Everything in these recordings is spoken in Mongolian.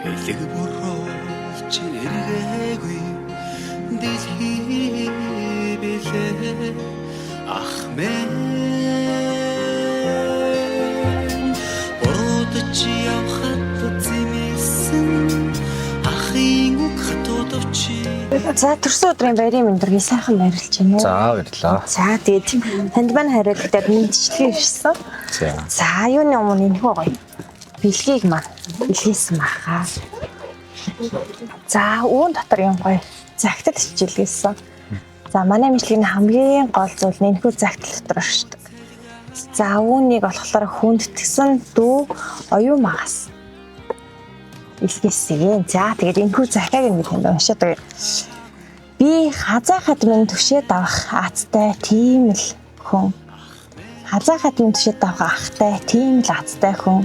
Элэг бурууч эргээгүй дэлхий билээ ах мен буруудч явхад зэмсэн ахын үг хатуудовч. За төрсөн өдрийн баярын мэндүргийг сайхан баярлж байна уу? За баярлалаа. За тэгээд танд маань хариултад мэдчилгээ ирсэн. За юуны өмнө энэхүү гоё бэлгийг маань илгээсэн баха. За үүн дотор юм гоё загтал хичээлгээсэн. За манай мэдлэгийн хамгийн гол зүйл нь энэхүү загтал дотор оршдог. За үүнийг болохоор хүндэтгсэн дүү оюун магаас илгээсэн. За тэгээд энэхүү захиаг нэг юм уншаад байгаа. Би хазаахад минь түшээд авах аттай тийм л хүн. Хазаахад минь түшээд авах ахтай тийм л аттай хүн.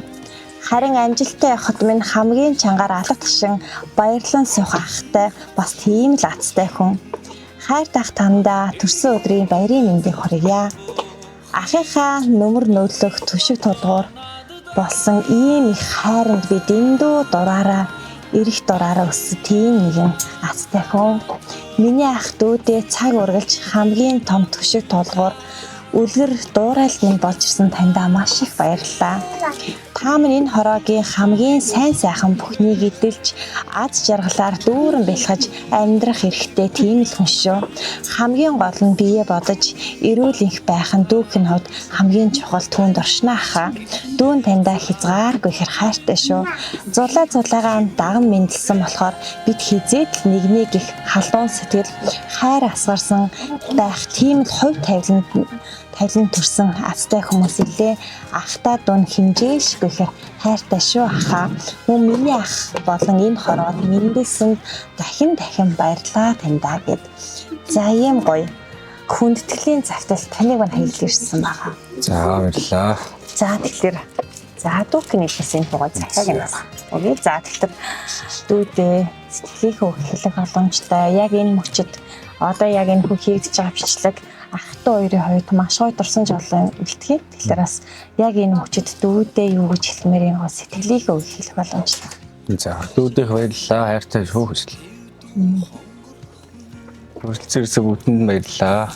Харин амжилттай явахад минь хамгийн чангаар алга ташин баярлан суух ахтай бас тийм л аттай хүн. Хайр тах тандаа төрсөн өдрийн баярын мэндийг хүргье. Ахийнхаа нөмөр нөөдлөх түшиг тулгуур болсон ийм их хайранд би дэндүү дураараа эрэх дураараа өссөн тийм нэгэн аттай хүн. Миний ах дүүдээ цаг ургалж хамгийн том түшиг тулгуур үлгэр дуурайлт минь болж ирсэн таньдаа маш их баярлалаа. Та минь энэ хороогийн хамгийн сайн сайхан бүхнийг эдэлж аз жаргалаар дүүрэн бэлхэж амьдрах хэрэгтэй тийм л хүн шүү. Хамгийн гол нь бие бодож эрүүл энх байх нь дүүхийн хувьд хамгийн чухал түүнд оршно ахаа. Дүүн таньдаа хязгааргүй хэр хайртай шүү. Зулаагаа даган мэндэлсэн болохоор бид хизээд л нэгнийг их халуун сэтгэл хайр асгарсан байх тийм л хувь тавилан төрсэн азтай хүмүүс илээ. Ахтаа дуун хэмжээшгүй хэр хайртай шүү ахаа. Мөн миний ах болон энэ хороод мэндэлсэн дахин баярлаа таньдаа гэд. За ийм гоё хүндэтгэлийн загтал таныг мань хаягл ирсэн байгаа. За баярлалаа. За тэгэхээр дүүхний хэлсэн гоё захиаг юм байна. Окей. За тэгэхээр дүүдээ сэтгэлийнхөө хэлэх боломжтой яг энэ мөчид одоо яг энэ хүү хийгдэж байгаа бичлэг ахтай хоёрын хувьд маш гоё дурсан жолоо бэлтгэе. Тэгэхээр бас яг энэ мөчид дүүдээ юу гэж хэлмээр юм гоо сэтгэлийнхөө хэлэх боломжтой. За дүүдэх баярлалаа. Хайртай шүү хүсэл. Хүрэлцээрсэн бүтэнд баярлалаа.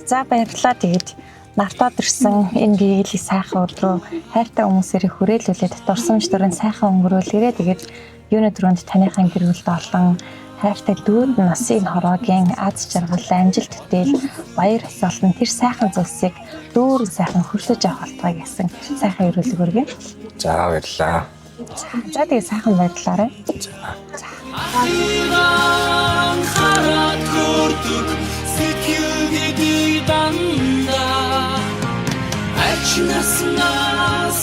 За баярлалаа. Тэгээд навтаад ирсэн энэ гэрэлийг сайхан өдрөө хайртай хүмүүсээр хүрээлүүлээд дурсамж дөрөн сайхан өнгөрүүлгээрээ тэгээд юуны дөрөнд таныхаа гэр бүлд олон хайртай дүүд нас энэ хороогийн аз жаргал амжилт төдийл баяр хөсөлтөн тэр сайхан зүйлсийг дүүр сайхан хөрлөж авах болтугай гэсэн сайхан өрөөлөг өргөе. За баярлалаа. За тэгээ сайхан баярлалаа. Хараад хүрдэг сэтгэлгээ дандаа ач наснаас